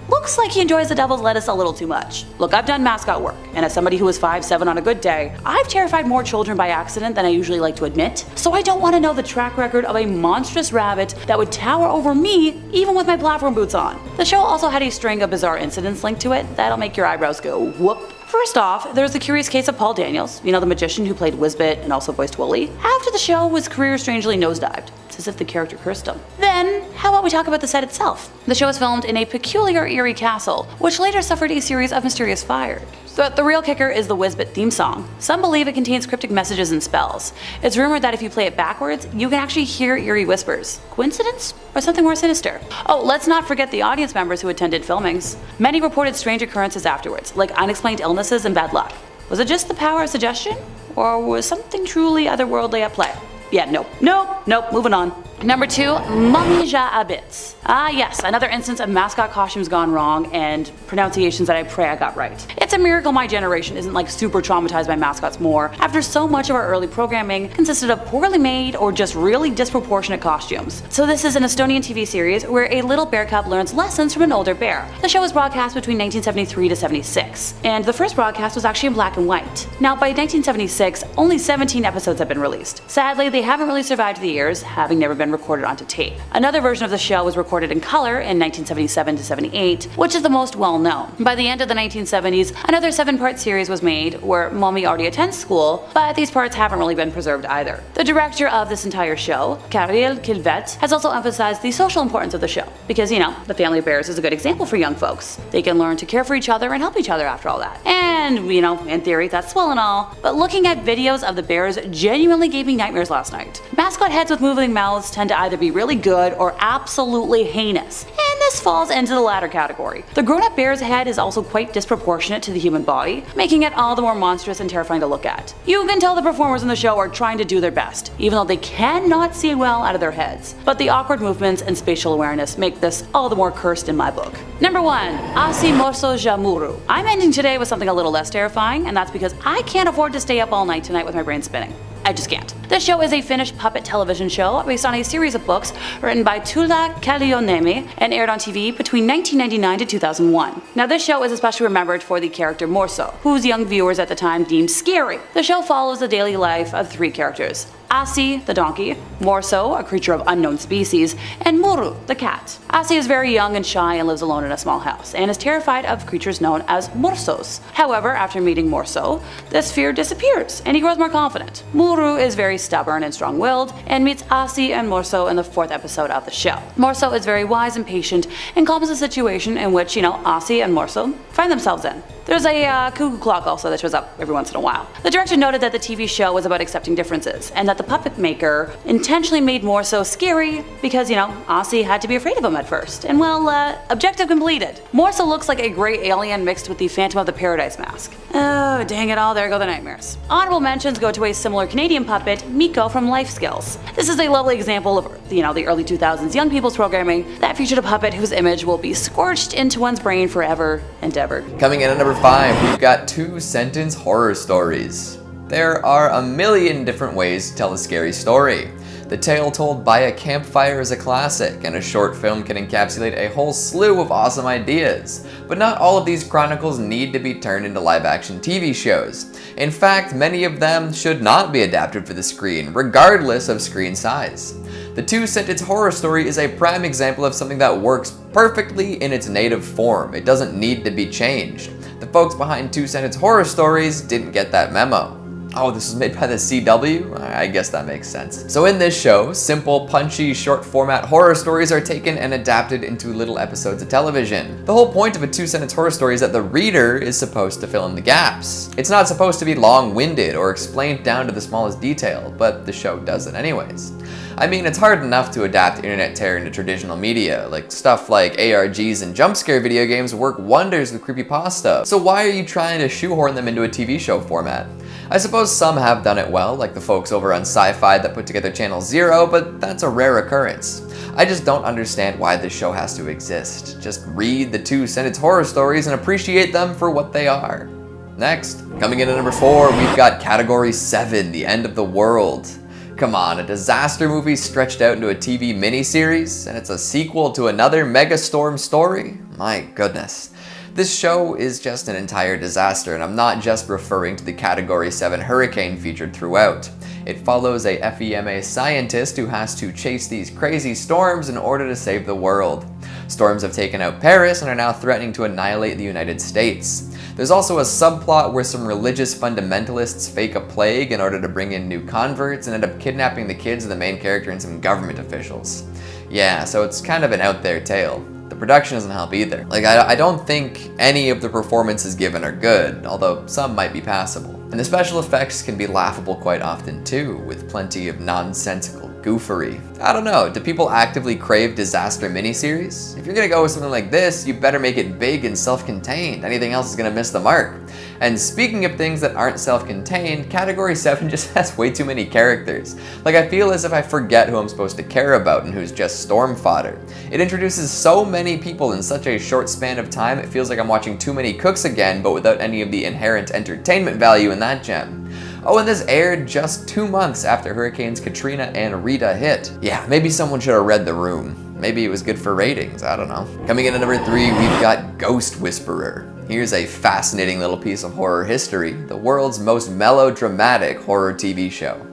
looks like he enjoys the devil's lettuce a little too much. Look, I've done mascot work, and as somebody who is 5'7" on a good day, I've terrified more children by accident than I usually like to admit, so I don't want to know the track record of a monstrous rabbit that would tower over me even with my platform boots on. The show also had a string of bizarre incidents linked to it that'll make your eyebrows go whoop. First off, there's the curious case of Paul Daniels, the magician who played Whizbit and also voiced Wooly. After the show, his career strangely nosedived. It's as if the character cursed him. Then, how about we talk about the set itself? The show was filmed in a peculiar eerie castle, which later suffered a series of mysterious fires. But the real kicker is the Whizbit theme song. Some believe it contains cryptic messages and spells. It's rumored that if you play it backwards, you can actually hear eerie whispers. Coincidence? Or something more sinister? Oh, let's not forget the audience members who attended filmings. Many reported strange occurrences afterwards, like unexplained illnesses and bad luck. Was it just the power of suggestion? Or was something truly otherworldly at play? Yeah, nope, moving on. Number 2, Momy Abits. Ah yes, another instance of mascot costumes gone wrong and pronunciations that I pray I got right. It's a miracle my generation isn't like super traumatized by mascots more, after so much of our early programming consisted of poorly made or just really disproportionate costumes. So this is an Estonian TV series where a little bear cub learns lessons from an older bear. The show was broadcast between 1973 to 76, and the first broadcast was actually in black and white. Now by 1976, only 17 episodes have been released. Sadly, they haven't really survived the years, having never been recorded onto tape. Another version of the show was recorded in color in 1977 to 78, which is the most well known. By the end of the 1970s, another 7-part series was made where Momy already attends school, but these parts haven't really been preserved either. The director of this entire show, Kirill Kilvet, has also emphasized the social importance of the show, because the family of bears is a good example for young folks. They can learn to care for each other and help each other after all that. And, in theory, that's swell and all, but looking at videos of the bears genuinely gave me nightmares last night. Mascot heads with moving mouths tend to either be really good or absolutely heinous, and this falls into the latter category. The grown-up bear's head is also quite disproportionate to the human body, making it all the more monstrous and terrifying to look at. You can tell the performers in the show are trying to do their best, even though they cannot see well out of their heads. But the awkward movements and spatial awareness make this all the more cursed in my book. Number 1, Asimoso Jamuru. I'm ending today with something a little less terrifying, and that's because I can't afford to stay up all night tonight with my brain spinning. I just can't. This show is a Finnish puppet television show based on a series of books written by Tuula Kalliomäki and aired on TV between 1999 to 2001. Now this show is especially remembered for the character Moro, whose young viewers at the time deemed scary. The show follows the daily life of 3 characters: Asi, the donkey, Moro, a creature of unknown species, and Moro, the cat. Asi is very young and shy and lives alone in a small house, and is terrified of creatures known as morsos. However, after meeting Moro, this fear disappears, and he grows more confident. Moro is very stubborn and strong-willed, and meets Asi and Moro in the 4th episode of the show. Moro is very wise and patient, and calms the situation in which, Asi and Moro find themselves in. There's a cuckoo clock also that shows up every once in a while. The director noted that the TV show was about accepting differences, and that the puppet maker intentionally made Moro scary because, Asi had to be afraid of him at first. And well, objective completed. Moro looks like a gray alien mixed with the Phantom of the Paradise mask. Oh, dang it all, there go the nightmares. Honorable mentions go to a similar Canadian puppet, Miko from Life Skills. This is a lovely example of, the early 2000s young people's programming that featured a puppet whose image will be scorched into one's brain forever and ever. Coming in at number 5, we've got 2-sentence horror stories. There are a million different ways to tell a scary story. The tale told by a campfire is a classic, and a short film can encapsulate a whole slew of awesome ideas. But not all of these chronicles need to be turned into live-action TV shows. In fact, many of them should not be adapted for the screen, regardless of screen size. The 2-sentence horror story is a prime example of something that works perfectly in its native form. It doesn't need to be changed. The folks behind 2-sentence horror stories didn't get that memo. Oh, this was made by the CW? I guess that makes sense. So in this show, simple, punchy, short format horror stories are taken and adapted into little episodes of television. The whole point of a 2-sentence horror story is that the reader is supposed to fill in the gaps. It's not supposed to be long-winded or explained down to the smallest detail, but the show does it anyways. I mean, it's hard enough to adapt internet terror into traditional media, like stuff like ARGs and jump scare video games work wonders with creepypasta, so why are you trying to shoehorn them into a TV show format? I suppose some have done it well, like the folks over on Sci-Fi that put together Channel Zero, but that's a rare occurrence. I just don't understand why this show has to exist. Just read the 2-sentence horror stories and appreciate them for what they are. Next, coming in at number 4, we've got Category 7, The End of the World. Come on, a disaster movie stretched out into a TV miniseries, and it's a sequel to another megastorm story? My goodness. This show is just an entire disaster, and I'm not just referring to the Category 7 hurricane featured throughout. It follows a FEMA scientist who has to chase these crazy storms in order to save the world. Storms have taken out Paris and are now threatening to annihilate the United States. There's also a subplot where some religious fundamentalists fake a plague in order to bring in new converts and end up kidnapping the kids of the main character and some government officials. Yeah, so it's kind of an out there tale. The production doesn't help either. I don't think any of the performances given are good, although some might be passable. And the special effects can be laughable quite often too, with plenty of nonsensical goofery. I don't know, do people actively crave disaster miniseries? If you're gonna go with something like this, you better make it big and self-contained. Anything else is gonna miss the mark. And speaking of things that aren't self-contained, Category 7 just has way too many characters. I feel as if I forget who I'm supposed to care about and who's just storm fodder. It introduces so many people in such a short span of time, it feels like I'm watching Too Many Cooks again, but without any of the inherent entertainment value in that gem. Oh, and this aired just 2 months after Hurricanes Katrina and Rita hit. Yeah, maybe someone should have read the room. Maybe it was good for ratings, I don't know. Coming in at number 3, we've got Ghost Whisperer. Here's a fascinating little piece of horror history, the world's most melodramatic horror TV show.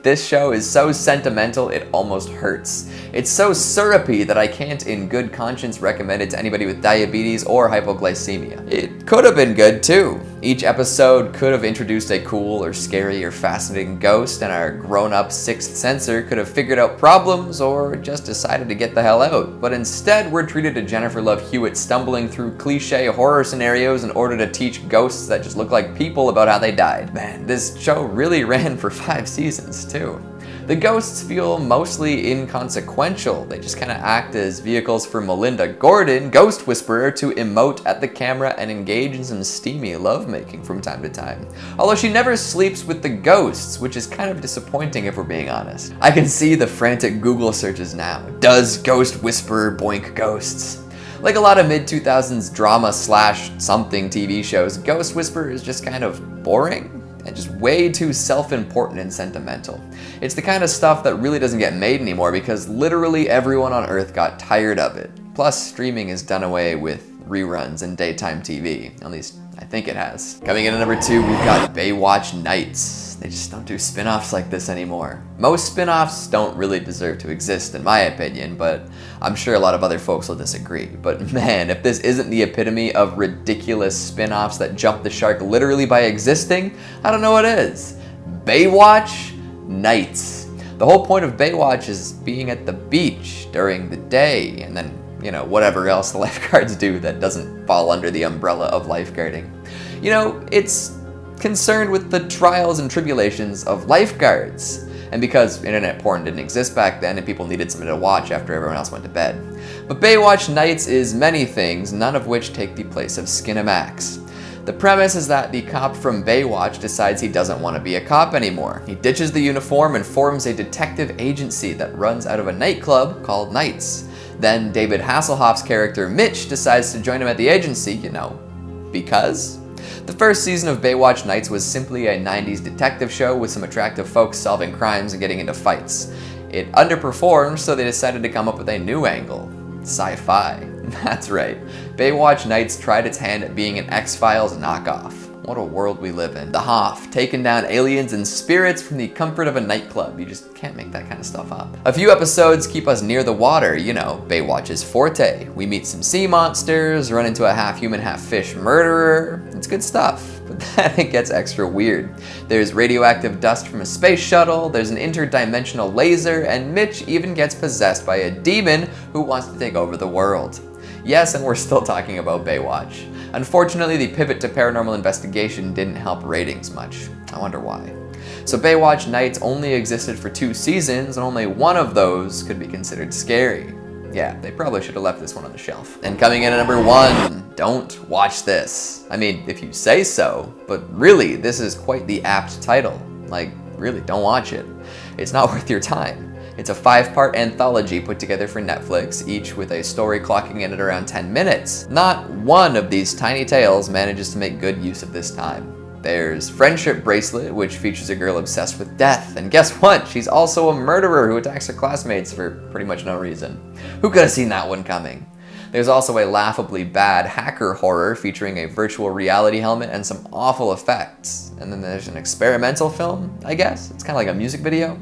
This show is so sentimental it almost hurts. It's so syrupy that I can't in good conscience recommend it to anybody with diabetes or hypoglycemia. It could have been good too. Each episode could have introduced a cool or scary or fascinating ghost, and our grown-up sixth sensor could have figured out problems or just decided to get the hell out. But instead, we're treated to Jennifer Love Hewitt stumbling through cliche horror scenarios in order to teach ghosts that just look like people about how they died. Man, this show really ran for 5 seasons too. The ghosts feel mostly inconsequential. They just kind of act as vehicles for Melinda Gordon, Ghost Whisperer, to emote at the camera and engage in some steamy lovemaking from time to time. Although she never sleeps with the ghosts, which is kind of disappointing if we're being honest. I can see the frantic Google searches now. Does Ghost Whisperer boink ghosts? Like a lot of mid-2000s drama/something TV shows, Ghost Whisperer is just kind of boring. and just way too self-important and sentimental. It's the kind of stuff that really doesn't get made anymore because literally everyone on Earth got tired of it. Plus, streaming has done away with reruns and daytime TV. At least, I think it has. Coming in at number 2, we've got Baywatch Nights. They just don't do spin-offs like this anymore. Most spin-offs don't really deserve to exist in my opinion, but I'm sure a lot of other folks will disagree. But man, if this isn't the epitome of ridiculous spin-offs that jump the shark literally by existing, I don't know what is. Baywatch Nights. The whole point of Baywatch is being at the beach during the day, and then, you know, whatever else the lifeguards do that doesn't fall under the umbrella of lifeguarding. You know, it's concerned with the trials and tribulations of lifeguards. And because internet porn didn't exist back then and people needed something to watch after everyone else went to bed. But Baywatch Nights is many things, none of which take the place of Skinamax. The premise is that the cop from Baywatch decides he doesn't want to be a cop anymore. He ditches the uniform and forms a detective agency that runs out of a nightclub called Nights. Then David Hasselhoff's character Mitch decides to join him at the agency, you know, because? The first season of Baywatch Nights was simply a 90s detective show with some attractive folks solving crimes and getting into fights. It underperformed, so they decided to come up with a new angle. Sci-fi. That's right. Baywatch Nights tried its hand at being an X-Files knockoff. What a world we live in. The Hoff, taking down aliens and spirits from the comfort of a nightclub. You just can't make that kind of stuff up. A few episodes keep us near the water, you know, Baywatch's forte. We meet some sea monsters, run into a half-human, half-fish murderer. It's good stuff, but then it gets extra weird. There's radioactive dust from a space shuttle, there's an interdimensional laser, and Mitch even gets possessed by a demon who wants to take over the world. Yes, and we're still talking about Baywatch. Unfortunately, the pivot to paranormal investigation didn't help ratings much. I wonder why. So Baywatch Nights only existed for 2 seasons, and only one of those could be considered scary. Yeah, they probably should have left this one on the shelf. And coming in at number 1, don't watch this. I mean, if you say so, but really, this is quite the apt title. Like, really, don't watch it. It's not worth your time. It's a 5-part anthology put together for Netflix, each with a story clocking in at around 10 minutes. Not one of these tiny tales manages to make good use of this time. There's Friendship Bracelet, which features a girl obsessed with death, and guess what? She's also a murderer who attacks her classmates for pretty much no reason. Who could have seen that one coming? There's also a laughably bad hacker horror featuring a virtual reality helmet and some awful effects. And then there's an experimental film, I guess? It's kind of like a music video.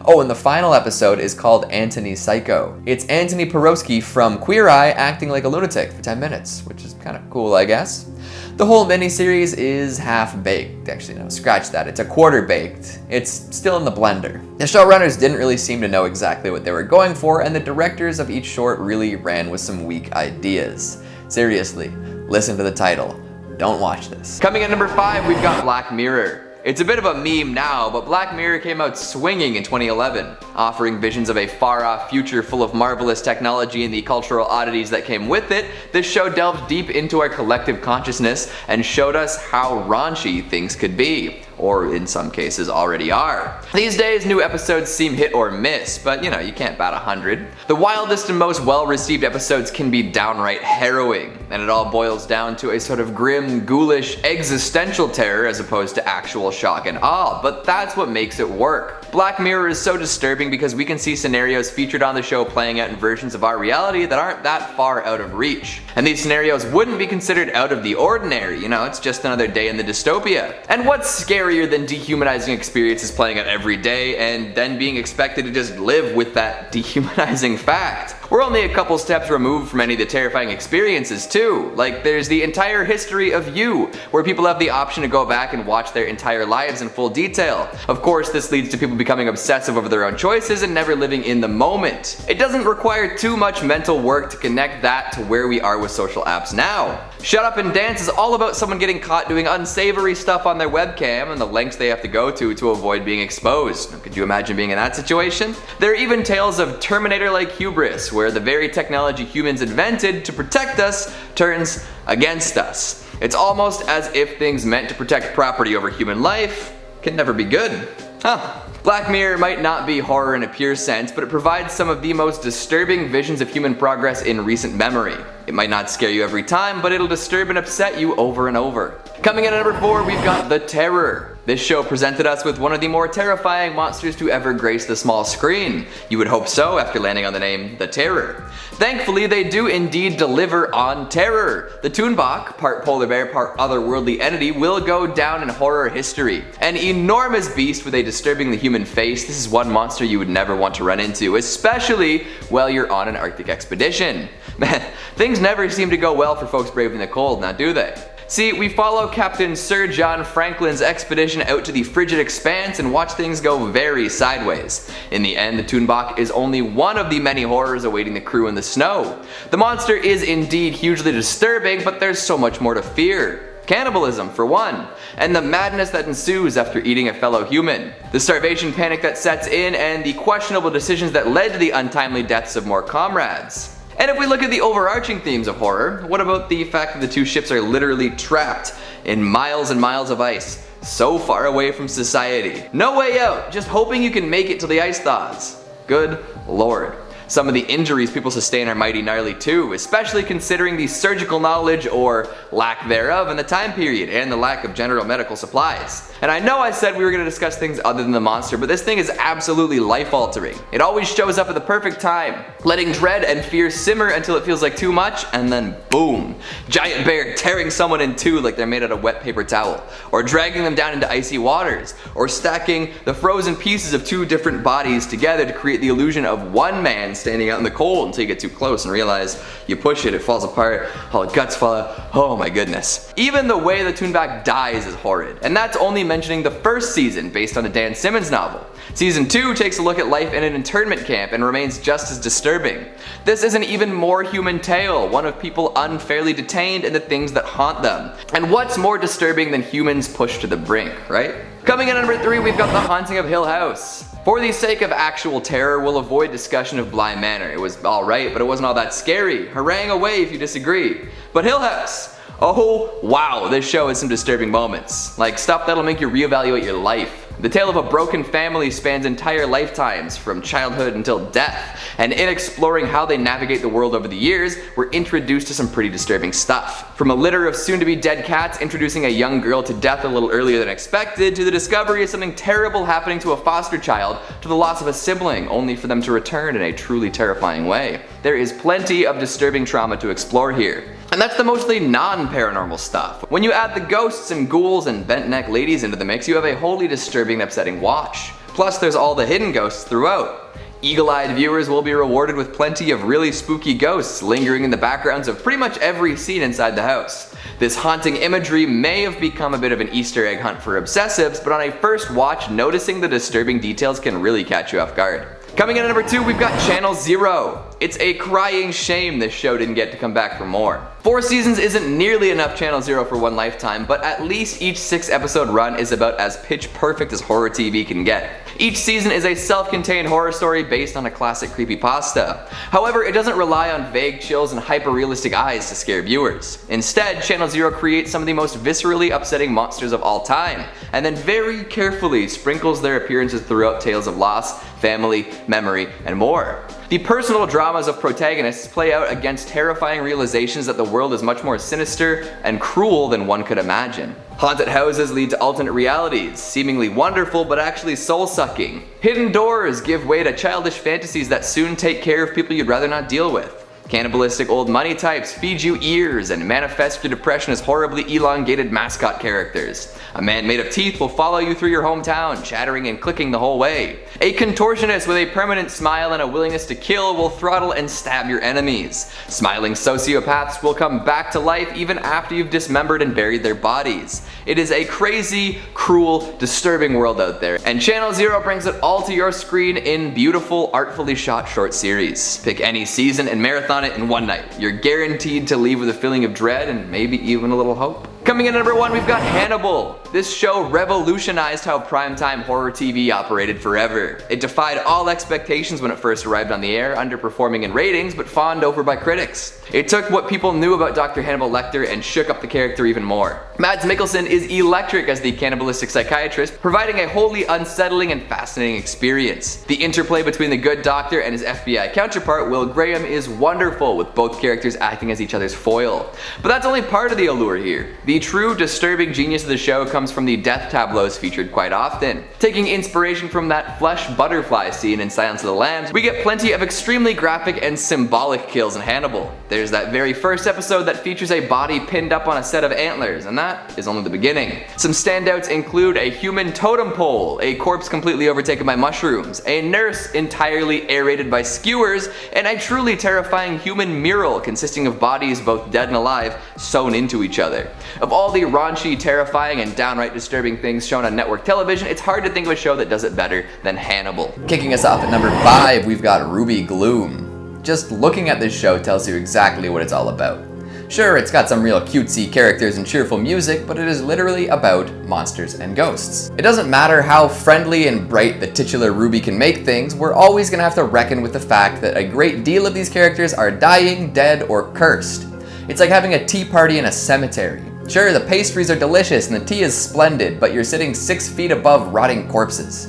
Oh, and the final episode is called Antony Psycho. It's Anthony Porowski from Queer Eye acting like a lunatic for 10 minutes, which is kind of cool, I guess. The whole miniseries is half-baked. Actually, no, scratch that. It's a quarter-baked. It's still in the blender. The showrunners didn't really seem to know exactly what they were going for, and the directors of each short really ran with some weak ideas. Seriously, listen to the title. Don't watch this. Coming at number 5, we've got Black Mirror. It's a bit of a meme now, but Black Mirror came out swinging in 2011, offering visions of a far-off future full of marvelous technology and the cultural oddities that came with it. This show delved deep into our collective consciousness and showed us how raunchy things could be, or in some cases already are. These days, new episodes seem hit or miss, but you know, you can't bat 100. The wildest and most well-received episodes can be downright harrowing, and it all boils down to a sort of grim, ghoulish, existential terror as opposed to actual shock and awe, but that's what makes it work. Black Mirror is so disturbing because we can see scenarios featured on the show playing out in versions of our reality that aren't that far out of reach. And these scenarios wouldn't be considered out of the ordinary, you know, it's just another day in the dystopia. And what's scarier than dehumanizing experiences playing out every day and then being expected to just live with that dehumanizing fact? We're only a couple steps removed from any of the terrifying experiences too. Like, there's the entire history of You, where people have the option to go back and watch their entire lives in full detail. Of course, this leads to people becoming obsessive over their own choices and never living in the moment. It doesn't require too much mental work to connect that to where we are with social apps now. Shut Up and Dance is all about someone getting caught doing unsavory stuff on their webcam and the lengths they have to go to avoid being exposed. Could you imagine being in that situation? There are even tales of Terminator-like hubris, where the very technology humans invented to protect us turns against us. It's almost as if things meant to protect property over human life can never be good. Huh. Black Mirror might not be horror in a pure sense, but it provides some of the most disturbing visions of human progress in recent memory. It might not scare you every time, but it'll disturb and upset you over and over. Coming in at number 4, we've got The Terror. This show presented us with one of the more terrifying monsters to ever grace the small screen. You would hope so after landing on the name The Terror. Thankfully, they do indeed deliver on terror. The Toonbach, part polar bear, part otherworldly entity, will go down in horror history. An enormous beast with a disturbingly human face, this is one monster you would never want to run into, especially while you're on an Arctic expedition. Man, things never seem to go well for folks braving the cold, now do they? See, we follow Captain Sir John Franklin's expedition out to the frigid expanse and watch things go very sideways. In the end, the Toonbach is only one of the many horrors awaiting the crew in the snow. The monster is indeed hugely disturbing, but there's so much more to fear. Cannibalism, for one, and the madness that ensues after eating a fellow human. The starvation panic that sets in, and the questionable decisions that led to the untimely deaths of more comrades. And if we look at the overarching themes of horror, what about the fact that the two ships are literally trapped in miles and miles of ice, so far away from society? No way out, just hoping you can make it till the ice thaws. Good lord. Some of the injuries people sustain are mighty gnarly too, especially considering the surgical knowledge or lack thereof in the time period and the lack of general medical supplies. And I know I said we were going to discuss things other than the monster, but this thing is absolutely life-altering. It always shows up at the perfect time, letting dread and fear simmer until it feels like too much, and then boom, giant bear tearing someone in two like they're made out of wet paper towel, or dragging them down into icy waters, or stacking the frozen pieces of two different bodies together to create the illusion of one man standing out in the cold until you get too close and realize you push it, it falls apart, all the guts fall out. Oh my goodness. Even the way the Toonbach dies is horrid, and that's only mentioning the first season based on a Dan Simmons novel. Season 2 takes a look at life in an internment camp and remains just as disturbing. This is an even more human tale, one of people unfairly detained and the things that haunt them. And what's more disturbing than humans pushed to the brink, right? Coming in at number 3, we've got The Haunting of Hill House. For the sake of actual terror, we'll avoid discussion of Bly Manor. It was alright, but it wasn't all that scary. Harangue away if you disagree. But Hill House, oh wow, this show has some disturbing moments. Like stuff that'll make you reevaluate your life. The tale of a broken family spans entire lifetimes, from childhood until death, and in exploring how they navigate the world over the years, we're introduced to some pretty disturbing stuff. From a litter of soon-to-be dead cats introducing a young girl to death a little earlier than expected, to the discovery of something terrible happening to a foster child, to the loss of a sibling, only for them to return in a truly terrifying way. There is plenty of disturbing trauma to explore here. And that's the mostly non-paranormal stuff. When you add the ghosts and ghouls and bent-neck ladies into the mix, you have a wholly disturbing and upsetting watch. Plus there's all the hidden ghosts throughout. Eagle-eyed viewers will be rewarded with plenty of really spooky ghosts lingering in the backgrounds of pretty much every scene inside the house. This haunting imagery may have become a bit of an Easter egg hunt for obsessives, but on a first watch, noticing the disturbing details can really catch you off guard. Coming in at number 2, we've got Channel Zero. It's a crying shame this show didn't get to come back for more. 4 seasons isn't nearly enough Channel Zero for one lifetime, but at least each 6-episode run is about as pitch perfect as horror TV can get. Each season is a self-contained horror story based on a classic creepypasta. However, it doesn't rely on vague chills and hyper-realistic eyes to scare viewers. Instead, Channel Zero creates some of the most viscerally upsetting monsters of all time, and then very carefully sprinkles their appearances throughout tales of loss, family, memory, and more. The personal dramas of protagonists play out against terrifying realizations that the world is much more sinister and cruel than one could imagine. Haunted houses lead to alternate realities, seemingly wonderful but actually soul-sucking. Hidden doors give way to childish fantasies that soon take care of people you'd rather not deal with. Cannibalistic old money types feed you ears and manifest your depression as horribly elongated mascot characters. A man made of teeth will follow you through your hometown, chattering and clicking the whole way. A contortionist with a permanent smile and a willingness to kill will throttle and stab your enemies. Smiling sociopaths will come back to life even after you've dismembered and buried their bodies. It is a crazy, cruel, disturbing world out there, and Channel Zero brings it all to your screen in beautiful, artfully shot short series. Pick any season and marathon it in one night. You're guaranteed to leave with a feeling of dread and maybe even a little hope. Coming in at number 1, we've got Hannibal. This show revolutionized how primetime horror TV operated forever. It defied all expectations when it first arrived on the air, underperforming in ratings but fawned over by critics. It took what people knew about Dr. Hannibal Lecter and shook up the character even more. Mads Mikkelsen is electric as the cannibalistic psychiatrist, providing a wholly unsettling and fascinating experience. The interplay between the good doctor and his FBI counterpart, Will Graham, is wonderful, with both characters acting as each other's foil. But that's only part of the allure here. The true disturbing genius of the show comes from the death tableaus featured quite often. Taking inspiration from that flesh butterfly scene in Silence of the Lambs, we get plenty of extremely graphic and symbolic kills in Hannibal. There's that very first episode that features a body pinned up on a set of antlers, and that is only the beginning. Some standouts include a human totem pole, a corpse completely overtaken by mushrooms, a nurse entirely aerated by skewers, and a truly terrifying human mural consisting of bodies both dead and alive sewn into each other. Of all the raunchy, terrifying, and downright disturbing things shown on network television, it's hard to think of a show that does it better than Hannibal. Kicking us off at number 5, we've got Ruby Gloom. Just looking at this show tells you exactly what it's all about. Sure, it's got some real cutesy characters and cheerful music, but it is literally about monsters and ghosts. It doesn't matter how friendly and bright the titular Ruby can make things, we're always gonna have to reckon with the fact that a great deal of these characters are dying, dead, or cursed. It's like having a tea party in a cemetery. Sure, the pastries are delicious and the tea is splendid, but you're sitting 6 feet above rotting corpses.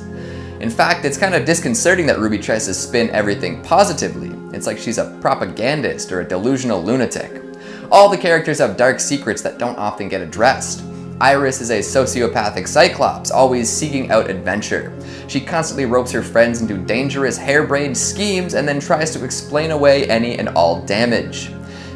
In fact, it's kind of disconcerting that Ruby tries to spin everything positively. It's like she's a propagandist or a delusional lunatic. All the characters have dark secrets that don't often get addressed. Iris is a sociopathic cyclops, always seeking out adventure. She constantly ropes her friends into dangerous, harebrained schemes and then tries to explain away any and all damage.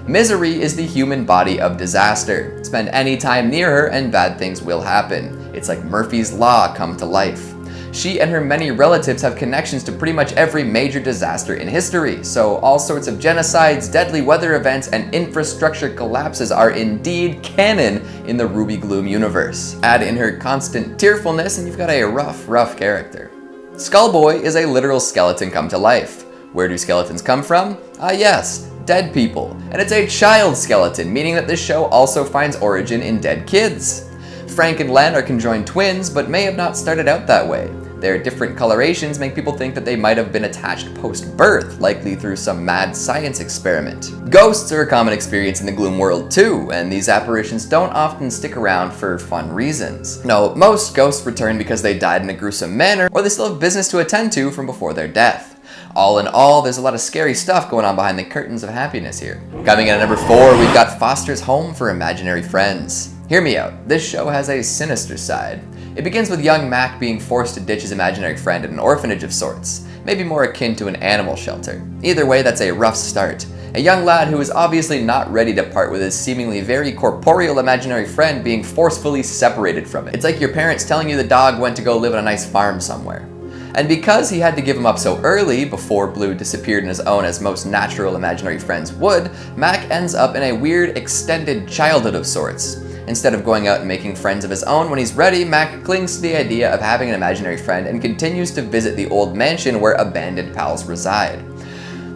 Misery is the human body of disaster. Spend any time near her and bad things will happen. It's like Murphy's Law come to life. She and her many relatives have connections to pretty much every major disaster in history, so all sorts of genocides, deadly weather events, and infrastructure collapses are indeed canon in the Ruby Gloom universe. Add in her constant tearfulness and you've got a rough character. Skullboy is a literal skeleton come to life. Where do skeletons come from? Yes, dead people. And it's a child skeleton, meaning that this show also finds origin in dead kids. Frank and Len are conjoined twins, but may have not started out that way. Their different colorations make people think that they might have been attached post-birth, likely through some mad science experiment. Ghosts are a common experience in the Gloom world too, and these apparitions don't often stick around for fun reasons. No, most ghosts return because they died in a gruesome manner, or they still have business to attend to from before their death. All in all, there's a lot of scary stuff going on behind the curtains of happiness here. Coming in at number 4, we've got Foster's Home for Imaginary Friends. Hear me out, this show has a sinister side. It begins with young Mac being forced to ditch his imaginary friend at an orphanage of sorts, maybe more akin to an animal shelter. Either way, that's a rough start. A young lad who is obviously not ready to part with his seemingly very corporeal imaginary friend being forcefully separated from it. It's like your parents telling you the dog went to go live on a nice farm somewhere. And because he had to give him up so early, before Blue disappeared on his own as most natural imaginary friends would, Mac ends up in a weird extended childhood of sorts. Instead of going out and making friends of his own when he's ready, Mac clings to the idea of having an imaginary friend and continues to visit the old mansion where abandoned pals reside.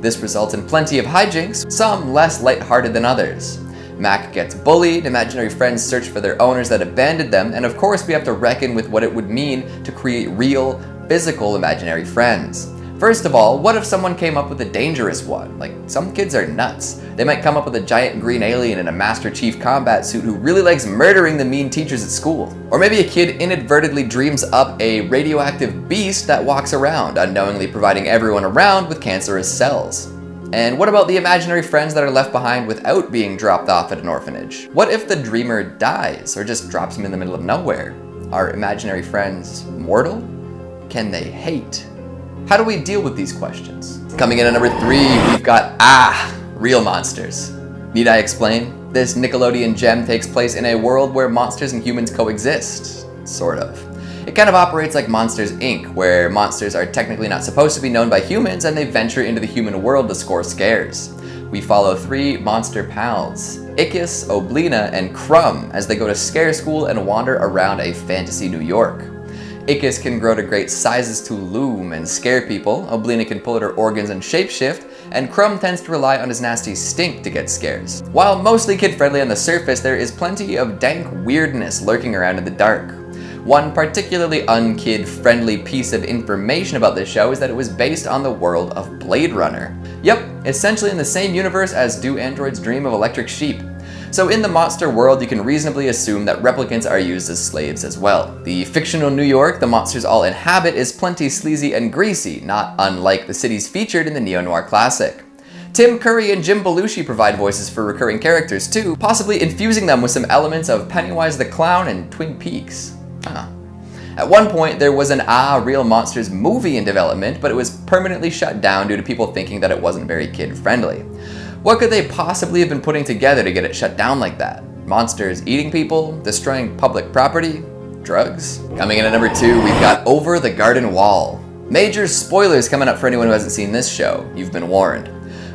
This results in plenty of hijinks, some less lighthearted than others. Mac gets bullied, imaginary friends search for their owners that abandoned them, and of course we have to reckon with what it would mean to create real, physical imaginary friends. First of all, what if someone came up with a dangerous one? Like, some kids are nuts. They might come up with a giant green alien in a Master Chief combat suit who really likes murdering the mean teachers at school. Or maybe a kid inadvertently dreams up a radioactive beast that walks around, unknowingly providing everyone around with cancerous cells. And what about the imaginary friends that are left behind without being dropped off at an orphanage? What if the dreamer dies, or just drops them in the middle of nowhere? Are imaginary friends mortal? Can they hate? How do we deal with these questions? Coming in at number 3, we've got real monsters. Need I explain? This Nickelodeon gem takes place in a world where monsters and humans coexist. Sort of. It kind of operates like Monsters, Inc., where monsters are technically not supposed to be known by humans and they venture into the human world to score scares. We follow 3 monster pals, Ickis, Oblina, and Crumb, as they go to scare school and wander around a fantasy New York. Ickis can grow to great sizes to loom and scare people, Oblina can pull out her organs and shapeshift, and Crumb tends to rely on his nasty stink to get scares. While mostly kid-friendly on the surface, there is plenty of dank weirdness lurking around in the dark. One particularly unkid-friendly piece of information about this show is that it was based on the world of Blade Runner. Yep, essentially in the same universe as Do Androids Dream of Electric Sheep. So in the monster world, you can reasonably assume that replicants are used as slaves as well. The fictional New York the monsters all inhabit is plenty sleazy and greasy, not unlike the cities featured in the neo-noir classic. Tim Curry and Jim Belushi provide voices for recurring characters too, possibly infusing them with some elements of Pennywise the Clown and Twin Peaks. At one point, there was an Real Monsters movie in development, but it was permanently shut down due to people thinking that it wasn't very kid-friendly. What could they possibly have been putting together to get it shut down like that? Monsters eating people? Destroying public property? Drugs? Coming in at number 2, we've got Over the Garden Wall. Major spoilers coming up for anyone who hasn't seen this show. You've been warned.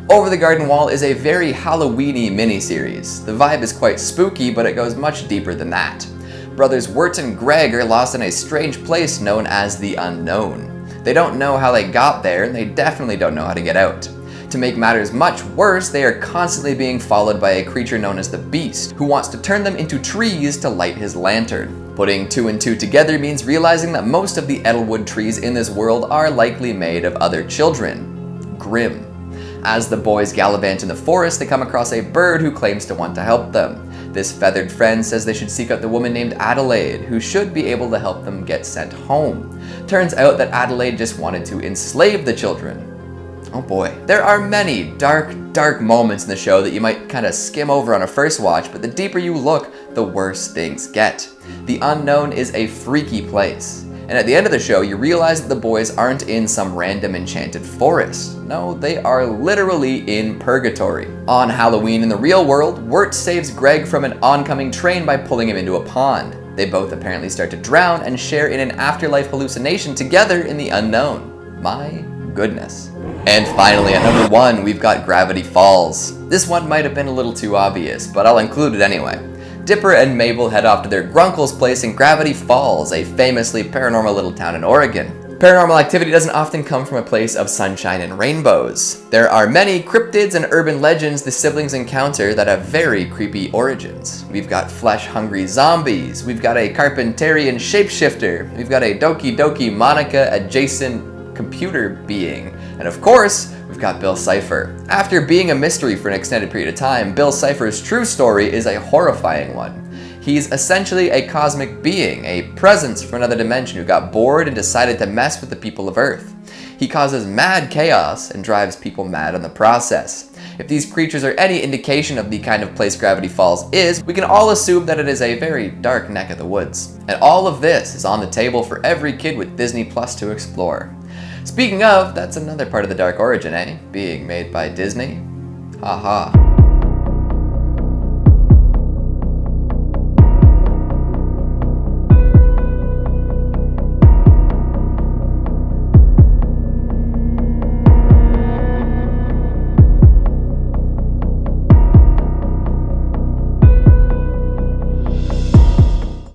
Over the Garden Wall is a very Halloween-y miniseries. The vibe is quite spooky, but it goes much deeper than that. Brothers Wirt and Greg are lost in a strange place known as the Unknown. They don't know how they got there, and they definitely don't know how to get out. To make matters much worse, they are constantly being followed by a creature known as the Beast, who wants to turn them into trees to light his lantern. Putting 2 and 2 together means realizing that most of the Edelwood trees in this world are likely made of other children. Grim. As the boys gallivant in the forest, they come across a bird who claims to want to help them. This feathered friend says they should seek out the woman named Adelaide, who should be able to help them get sent home. Turns out that Adelaide just wanted to enslave the children. Oh boy. There are many dark moments in the show that you might kind of skim over on a first watch, but the deeper you look, the worse things get. The Unknown is a freaky place. And at the end of the show, you realize that the boys aren't in some random enchanted forest. No, they are literally in purgatory. On Halloween in the real world, Wirt saves Greg from an oncoming train by pulling him into a pond. They both apparently start to drown and share in an afterlife hallucination together in the Unknown. My goodness. And finally, at number 1, we've got Gravity Falls. This one might have been a little too obvious, but I'll include it anyway. Dipper and Mabel head off to their grunkle's place in Gravity Falls, a famously paranormal little town in Oregon. Paranormal activity doesn't often come from a place of sunshine and rainbows. There are many cryptids and urban legends the siblings encounter that have very creepy origins. We've got flesh-hungry zombies, we've got a Carpenterian shapeshifter, we've got a Doki Doki Monica adjacent computer being, and of course, we've got Bill Cipher. After being a mystery for an extended period of time, Bill Cipher's true story is a horrifying one. He's essentially a cosmic being, a presence from another dimension who got bored and decided to mess with the people of Earth. He causes mad chaos and drives people mad on the process. If these creatures are any indication of the kind of place Gravity Falls is, we can all assume that it is a very dark neck of the woods. And all of this is on the table for every kid with Disney Plus to explore. Speaking of, that's another part of the dark origin, eh? Being made by Disney? Haha.